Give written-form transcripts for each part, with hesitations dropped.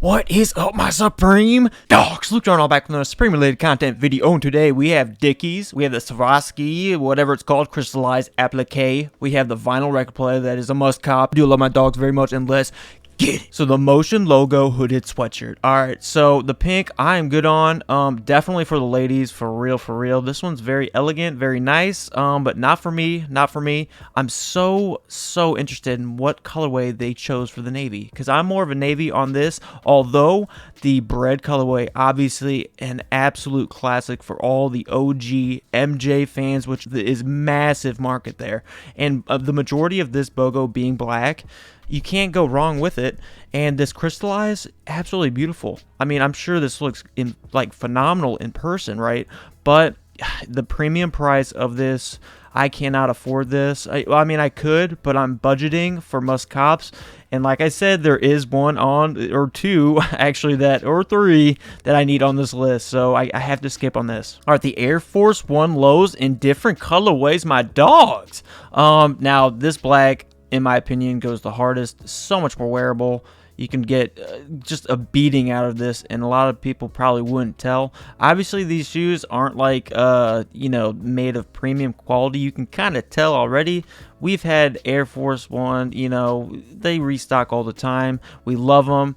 What is up, my Supreme dogs? Luke John, all back from the Supreme related content video. And today we have Dickies, we have the Swarovski, whatever it's called, crystallized applique. We have the vinyl record player that is a must cop. I do love my dogs very much, and let's get it. So the Motion logo hooded sweatshirt. Alright, so the pink I am good on. Definitely for the ladies, for real. This one's very elegant, very nice, but not for me, I'm so interested in what colorway they chose for the navy, because I'm more of a navy on this, although the bread colorway, obviously an absolute classic for all the OG MJ fans, which is massive market there, and the majority of this BOGO being black, you can't go wrong with it. And this crystallized, absolutely beautiful. I mean, I'm sure this looks phenomenal in person, right? But the premium price of this, I cannot afford this. I mean, I could, but I'm budgeting for must cops. And like I said, there is one on, or two actually, or three that I need on this list. So I have to skip on this. All right, the Air Force One lows in different colorways, my dogs. Now this black, in my opinion, goes the hardest. So much more wearable. You can get just a beating out of this, and a lot of people probably wouldn't tell. Obviously, these shoes aren't like, made of premium quality. You can kind of tell already. We've had Air Force One, they restock all the time. We love them.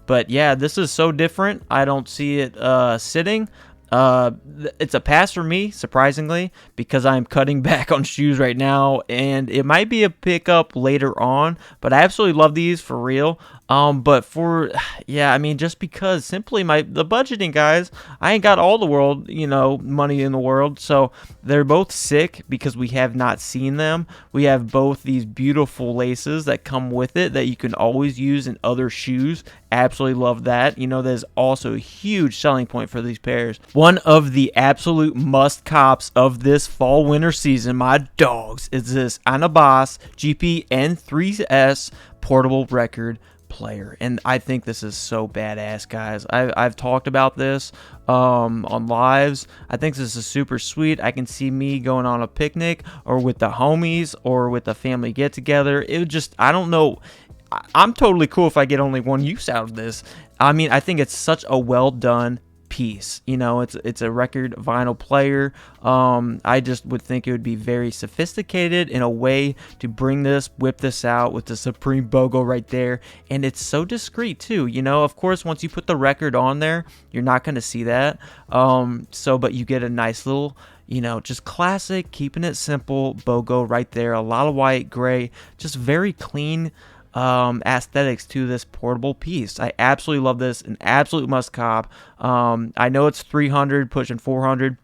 But yeah, this is so different. I don't see it sitting. It's a pass for me, surprisingly, because I'm cutting back on shoes right now, and it might be a pickup later on, but I absolutely love these for real. But I mean, just because simply the budgeting, guys, I ain't got all the world, money in the world. So they're both sick because we have not seen them. We have both these beautiful laces that come with it that you can always use in other shoes. Absolutely love that. That is also a huge selling point for these pairs. One of the absolute must cops of this fall winter season, my dogs, is this Anabas GP N3S portable record player, and I think this is so badass, guys. I've talked about this on lives. I think this is super sweet. I can see me going on a picnic or with the homies or with a family get together. It would just, I don't know, I'm totally cool if I get only one use out of this. I mean, I think it's such a well done piece. It's a record vinyl player. I just would think it would be very sophisticated in a way to whip this out with the Supreme BOGO right there, and it's so discreet too. Of course, once you put the record on there, you're not going to see that. But you get a nice little, just classic, keeping it simple BOGO right there. A lot of white, gray, just very clean aesthetics to this portable piece. I absolutely love this, an absolute must cop. I know it's 300 pushing 400.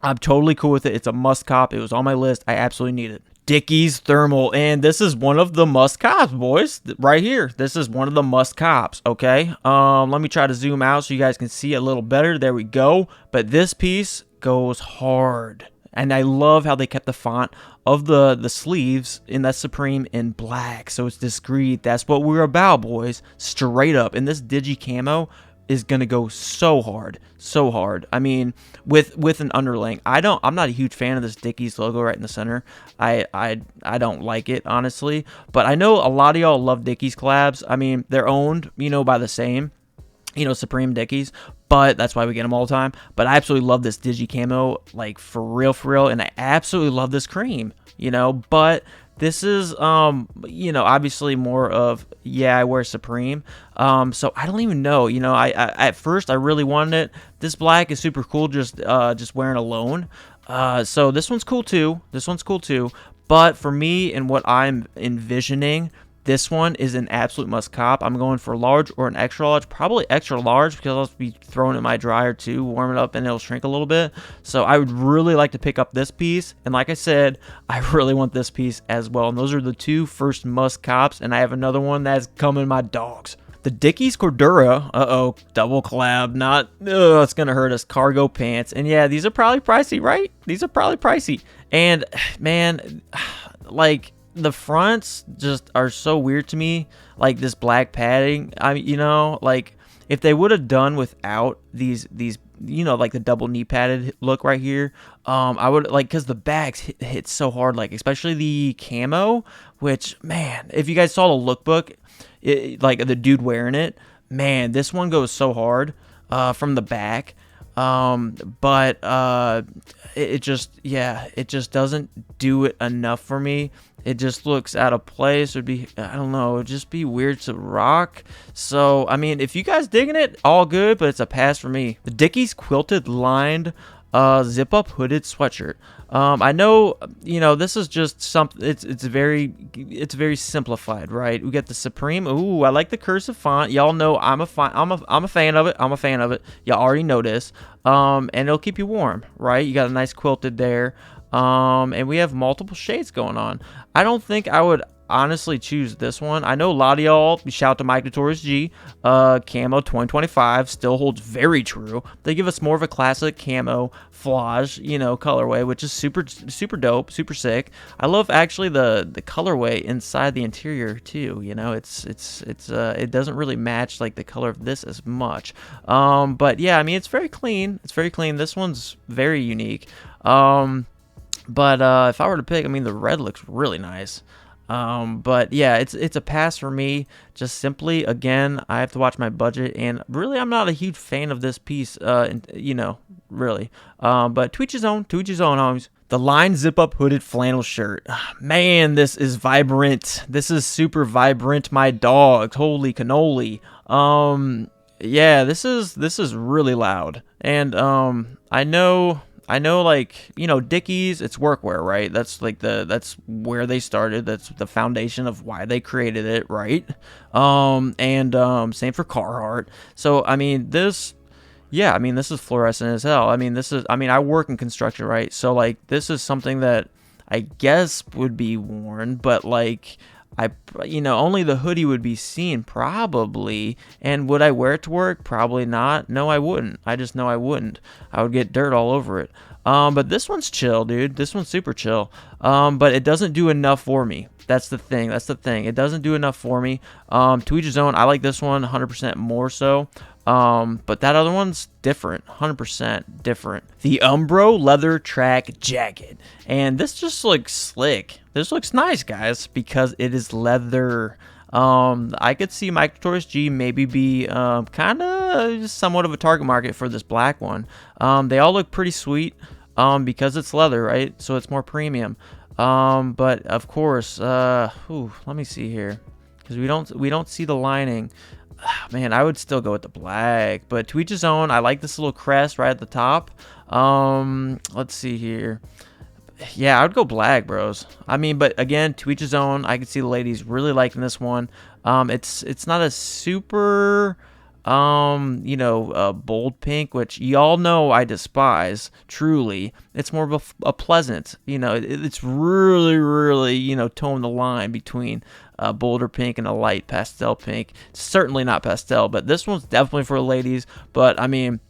I'm totally cool with it. It's a must cop. It was on my list. I absolutely need it. Dickies thermal, and this is one of the must cops, boys, right here. This is one of the must cops. Okay, let me try to zoom out so you guys can see a little better. There we go. But this piece goes hard, and I love how they kept the font of the sleeves in that Supreme in black, so it's discreet. That's what we're about, boys. Straight up. And this digi camo is gonna go so hard. I mean, with an underlaying. I'm not a huge fan of this Dickies logo right in the center. I don't like it, honestly. But I know a lot of y'all love Dickies collabs. I mean, they're owned, by the same, Supreme Dickies, but that's why we get them all the time. But I absolutely love this digi camo, like for real, and I absolutely love this cream, but this is, obviously more of, I wear Supreme, so I don't even know, I at first I really wanted it. This black is super cool, just wearing alone, so this one's cool too, but for me and what I'm envisioning, this one is an absolute must cop. I'm going for large or an extra large, probably extra large, because I'll be throwing it in my dryer too, warm it up, and it'll shrink a little bit. So I would really like to pick up this piece, and like I said, I really want this piece as well. And those are the two first must cops, and I have another one that's coming, my dogs. The Dickies Cordura, double collab, it's gonna hurt us, cargo pants. And yeah, these are probably pricey, right? And man, like, the fronts just are so weird to me, like this black padding. Like if they would have done without these like the double knee padded look right here, I would like, because the bags hit so hard, like especially the camo, which, man, if you guys saw the lookbook, like the dude wearing it, man, this one goes so hard from the back. But it just, yeah, it just doesn't do it enough for me. It just looks out of place. It'd be, I don't know, it'd just be weird to rock. So, I mean, if you guys digging it, all good, but it's a pass for me. The Dickies quilted lined zip up hooded sweatshirt. I know, you know, this is just something. It's very simplified, right? We got the Supreme. Ooh, I like the cursive font. Y'all know I'm a fan of it. I'm a fan of it. Y'all already know this. And it'll keep you warm, right? You got a nice quilted there. And we have multiple shades going on. I don't think I would honestly choose this one. I know a lot of y'all, shout out to Mike Notorious G, camo 2025 still holds very true. They give us more of a classic camo flage, you know, colorway, which is super dope, super sick. I love actually the colorway inside the interior too. You know, it doesn't really match like the color of this as much. But yeah, I mean, it's very clean. It's very clean. This one's very unique. But if I were to pick, I mean, the red looks really nice. But yeah, it's a pass for me. Just simply, again, I have to watch my budget, and really, I'm not a huge fan of this piece. You know, really. But to each his own, homies. The line zip up hooded flannel shirt. Man, this is vibrant. This is super vibrant, my dogs. Holy cannoli. Yeah, this is really loud, and I know, like, you know, Dickies, it's workwear, right? That's like that's where they started. That's the foundation of why they created it, right? Same for Carhartt. So, I mean, this is fluorescent as hell. I mean, I work in construction, right? So, like, this is something that I guess would be worn, but, like, only the hoodie would be seen probably. And would I wear it to work? Probably not. No, I wouldn't. I just know I wouldn't. I would get dirt all over it. But this one's chill, dude. This one's super chill. But it doesn't do enough for me. That's the thing. It doesn't do enough for me. To each his own. I like this one 100% more so. But that other one's different, 100% different. The Umbro leather track jacket, and this just looks slick. This looks nice, guys, because it is leather. I could see Mike Notorious G maybe be kind of somewhat of a target market for this black one. They all look pretty sweet because it's leather, right? So it's more premium. But of course, let me see here, because we don't see the lining. Man, I would still go with the black, but to each his own. I like this little crest right at the top. Let's see here. Yeah, I would go black, bros. I mean, but again, to each his own. I can see the ladies really liking this one. It's not a super bold pink, which y'all know I despise, truly. It's more of a pleasant, it's really, towing the line between bolder pink and a light pastel pink. Certainly not pastel, but this one's definitely for ladies. But I mean,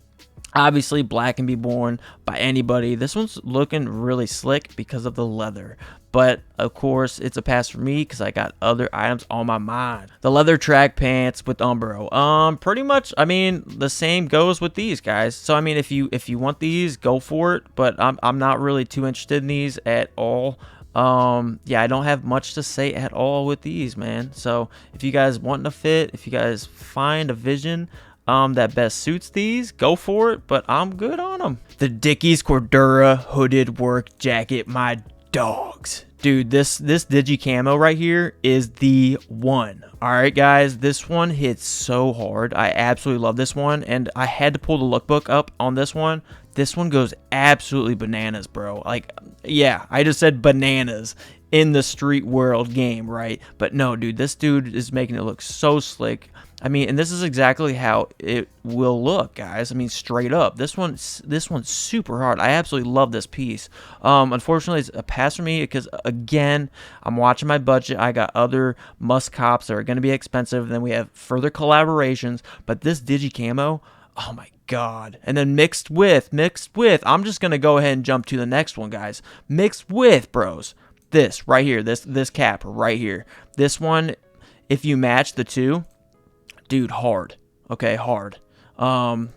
obviously black can be worn by anybody. This one's looking really slick because of the leather. But of course, it's a pass for me because I got other items on my mind. The leather track pants with Umbro. Pretty much, I mean, the same goes with these guys. So I mean, if you want these, go for it. But I'm not really too interested in these at all. Yeah, I don't have much to say at all with these, man. So if you guys want to fit, if you guys find a vision that best suits these, go for it. But I'm good on them. The Dickies Cordura hooded work jacket, my dogs. Dude, this digi camo right here is the one. All right, guys, this one hits so hard. I absolutely love this one, and I had to pull the lookbook up on this one. This one goes absolutely bananas, bro. Like, yeah, I just said bananas in the street world game, right? But no, dude, this dude is making it look so slick. I mean, and this is exactly how it will look, guys. I mean, straight up. This one's super hard. I absolutely love this piece. Unfortunately, it's a pass for me because, again, I'm watching my budget. I got other must cops that are going to be expensive. Then we have further collaborations. But this digi camo, oh my God. And then mixed with, I'm just going to go ahead and jump to the next one, guys. Mixed with, bros, this right here, this cap right here. This one, if you match the two, dude, hard. Okay, hard. And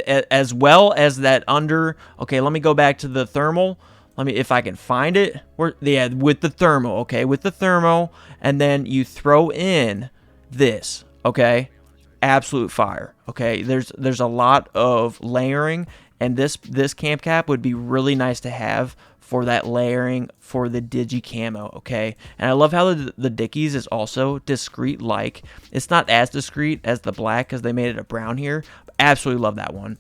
as well as that under. Okay, let me go back to the thermal. If I can find it. Yeah, with the thermal. Okay, with the thermal, and then you throw in this. Okay, absolute fire. Okay, there's a lot of layering, and this camp cap would be really nice to have for that layering for the digi camo. Okay, and I love how the Dickies is also discreet. Like, it's not as discreet as the black because they made it a brown here. Absolutely love that one.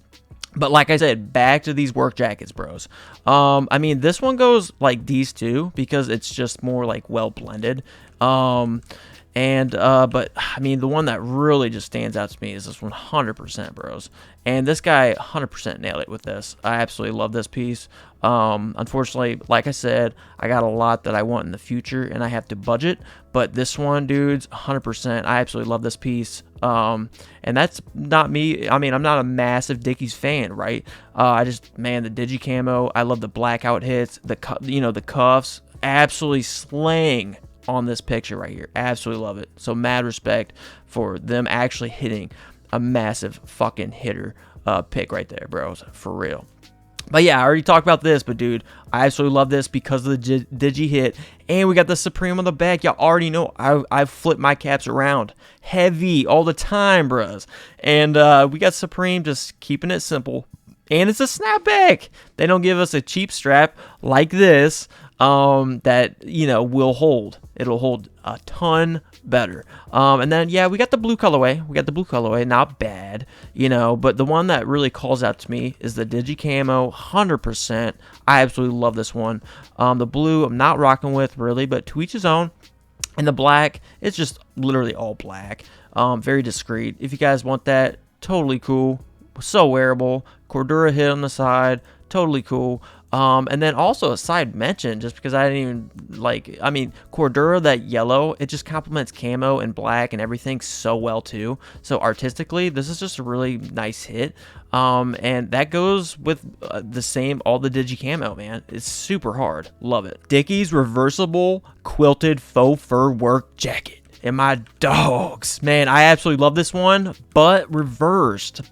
But like I said, back to these work jackets, bros. I mean, this one goes like these two because it's just more like well blended. But I mean, the one that really just stands out to me is this 100%, bros. And this guy 100% nailed it with this. I absolutely love this piece. Unfortunately, like I said, I got a lot that I want in the future and I have to budget. But this one, dudes, 100%. I absolutely love this piece. And that's not me. I mean, I'm not a massive Dickies fan, right? Man, the digi camo. I love the blackout hits. The cuffs. Absolutely slaying on this picture right here. Absolutely love it. So mad respect for them actually hitting a massive fucking hitter pick right there, bros. For real. But yeah, I already talked about this, but dude, I absolutely love this because of the digi hit. And we got the Supreme on the back. Y'all already know I've flipped my caps around heavy all the time, bros. And we got Supreme just keeping it simple. And it's a snapback. They don't give us a cheap strap like this that, will hold. It'll hold a ton better. And then, yeah, we got the blue colorway. Not bad, but the one that really calls out to me is the digi camo, 100%. I absolutely love this one. The blue I'm not rocking with really, but to each his own. And the black, it's just literally all black. Very discreet. If you guys want that, totally cool. So wearable. Cordura hit on the side, totally cool. And then also a side mention, just because I didn't even Cordura, that yellow, it just complements camo and black and everything so well too. So artistically, this is just a really nice hit. And that goes with all the digi camo, man. It's super hard. Love it. Dickies reversible quilted faux fur work jacket. And my dogs, man, I absolutely love this one, but reversed.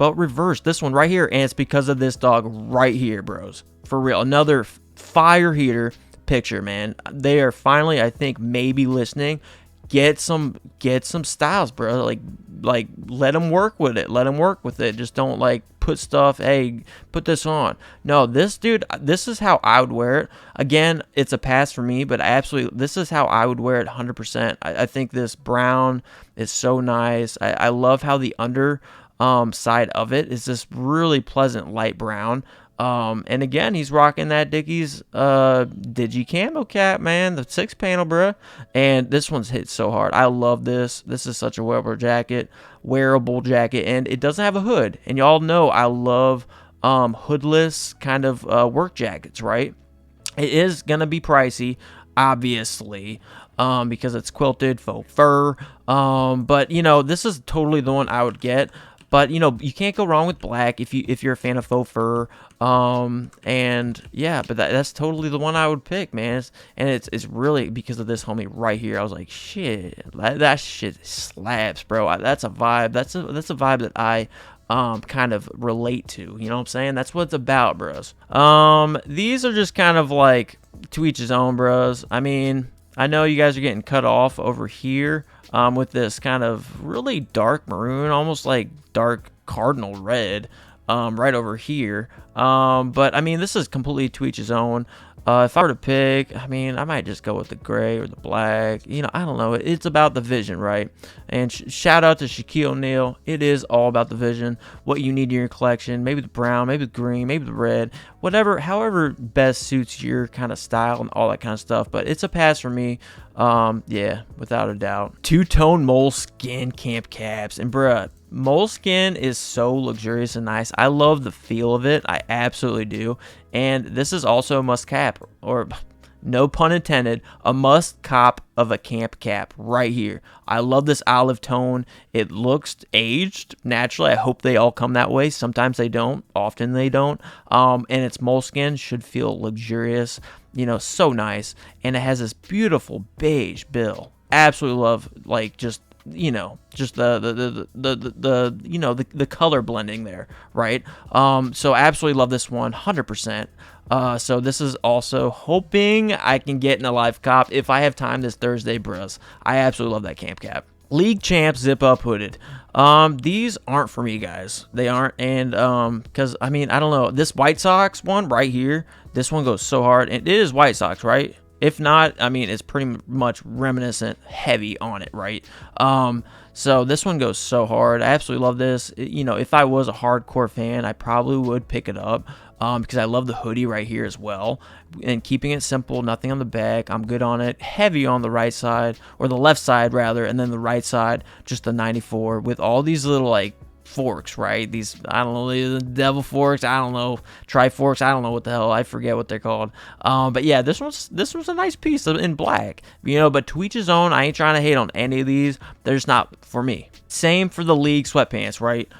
This one right here, and it's because of this dog right here, bros. For real, another fire heater picture, man. They are finally, I think, maybe listening. Get some styles, bro. Like let them work with it. Just don't put stuff. Hey, put this on. No, this is how I would wear it. Again, it's a pass for me, but this is how I would wear it 100%. I think this brown is so nice. I love how the under side of it is this really pleasant light brown. And again, he's rocking that Dickies digi camo cap, man, the 6-panel, bruh. And this one's hit so hard. I love this. This is such a wearable jacket, and it doesn't have a hood. And y'all know I love hoodless kind of work jackets, right? It is gonna be pricey, obviously, because it's quilted faux fur. But this is totally the one I would get. But you can't go wrong with black if you're a fan of faux fur. And yeah, but that's totally the one I would pick, man. It's really because of this homie right here. I was like, shit, that shit slaps, bro. That's a vibe. That's a vibe that I kind of relate to. You know what I'm saying? That's what it's about, bros. These are just kind of like to each his own, bros. I mean, I know you guys are getting cut off over here with this kind of really dark maroon, almost like dark cardinal red right over here. But I mean, this is completely to each his own. If I were to pick, I mean, I might just go with the gray or the black. I don't know. It's about the vision, right? And shout out to Shaquille O'Neal. It is all about the vision, what you need in your collection. Maybe the brown, maybe the green, maybe the red, whatever, however best suits your kind of style and all that kind of stuff. But it's a pass for me. Yeah, without a doubt. Two-tone Moleskin camp caps. And bruh, Moleskin is so luxurious and nice. I love the feel of it. I absolutely do. And this is also a must cap, or no pun intended, a must cop of a camp cap right here. I love this olive tone. It looks aged naturally. I hope they all come that way. Sometimes they don't. Often they don't. And its Moleskin should feel luxurious. So nice. And it has this beautiful beige bill. Absolutely love, just the color blending there, right? So absolutely love this one, 100%. So this is also hoping I can get in a live cop if I have time this Thursday, bros. I absolutely love that camp cap. League Champ Zip Up Hooded. These aren't for me, guys. They aren't. And because I mean, I don't know, this White Sox one right here, this one goes so hard, and it is White Sox, right? If not, I mean, it's pretty much reminiscent heavy on it, right? So this one goes so hard. I absolutely love this. You know, if I was a hardcore fan, I probably would pick it up, because I love the hoodie right here as well. And keeping it simple, nothing on the back. I'm good on it. Heavy on the right side, or the left side rather, and then the right side, just the 94 with all these little like forks, right? These, I don't know, the devil forks, I don't know, triforks, I don't know what the hell, I forget what they're called. But yeah, this was a nice piece in black, you know. But to each his own. I ain't trying to hate on any of these. They're just not for me. Same for the league sweatpants, right?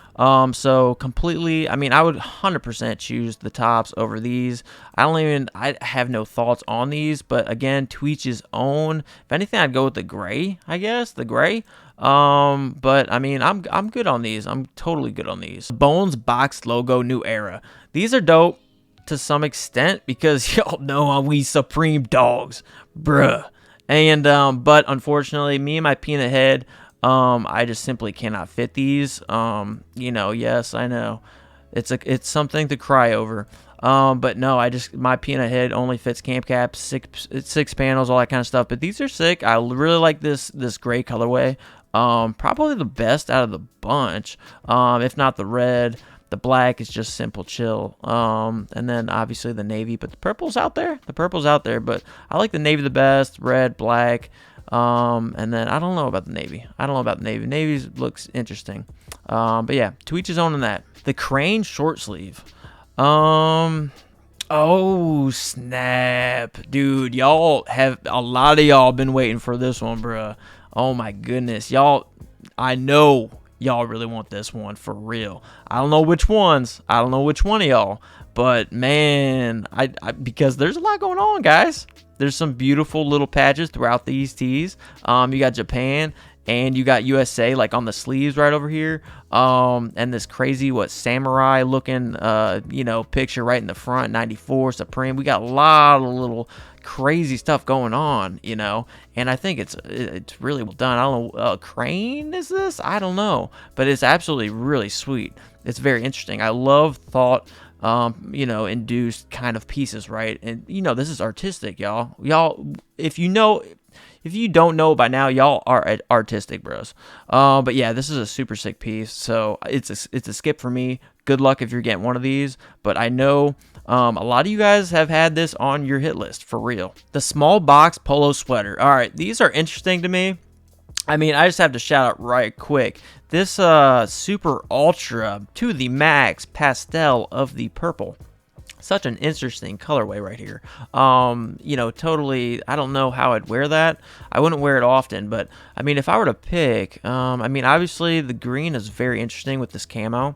So completely, I mean, I would 100% choose the tops over these. I have no thoughts on these, but again, to each his own. If anything, I'd go with the gray, I guess, the gray. But I mean, I'm good on these. I'm totally good on these. Bones box logo new era. These are dope to some extent because y'all know we Supreme dogs, bruh. And but unfortunately, me and my peanut head, I just simply cannot fit these. You know, yes, I know, it's something to cry over. But no, my peanut head only fits camp caps, six panels, all that kind of stuff. But these are sick. I really like this gray colorway. Probably the best out of the bunch. If not the red. The black is just simple chill. And then obviously the navy, but the purple's out there. But I like the navy the best. Red, black. And then I don't know about the navy. Navy looks interesting. But yeah, to each his own on that. The crane short sleeve. Oh snap, dude! A lot of y'all been waiting for this one, bruh. Oh my goodness, y'all! I know y'all really want this one for real. I don't know which ones. I don't know which one of y'all, but man, because there's a lot going on, guys. There's some beautiful little patches throughout these tees. You got Japan. And you got USA like on the sleeves right over here. And this crazy samurai looking picture right in the front, 94 Supreme. We got a lot of little crazy stuff going on, you know. And I think it's really well done. I don't know, crane is this? I don't know, but it's absolutely really sweet. It's very interesting. I love thought induced kind of pieces, right? And this is artistic, y'all. If you don't know by now, y'all are artistic, bros. But yeah, this is a super sick piece. So it's a skip for me. Good luck if you're getting one of these. But I know a lot of you guys have had this on your hit list for real. The small box polo sweater. All right, these are interesting to me. I mean, I just have to shout out right quick. This super ultra to the max pastel of the purple. Such an interesting colorway right here. Totally, I don't know how I'd wear that. I wouldn't wear it often, but I mean, if I were to pick, I mean, obviously the green is very interesting with this camo.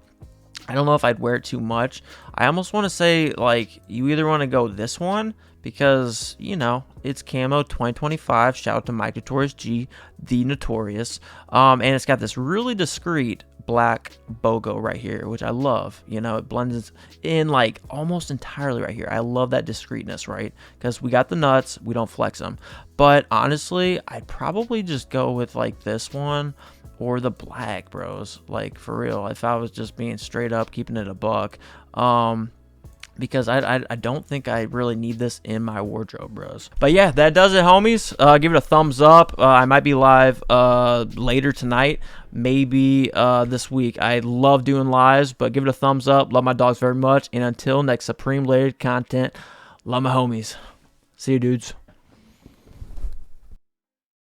I don't know if I'd wear it too much. I almost want to say, like, you either want to go this one because, it's camo 2025. Shout out to Mike Notorious G, the Notorious. And it's got this really discreet black BOGO right here, which I love. It blends in like almost entirely right here. I love that discreetness, right? Because we got the nuts, we don't flex them. But honestly, I'd probably just go with like this one or the black, bros. Like for real, if I was just being straight up, keeping it a buck. Because I don't think I really need this in my wardrobe, bros. But yeah, that does it, homies. Give it a thumbs up. I might be live later tonight, maybe this week. I love doing lives, but give it a thumbs up. Love my dogs very much. And until next Supreme related content, love my homies. See you, dudes.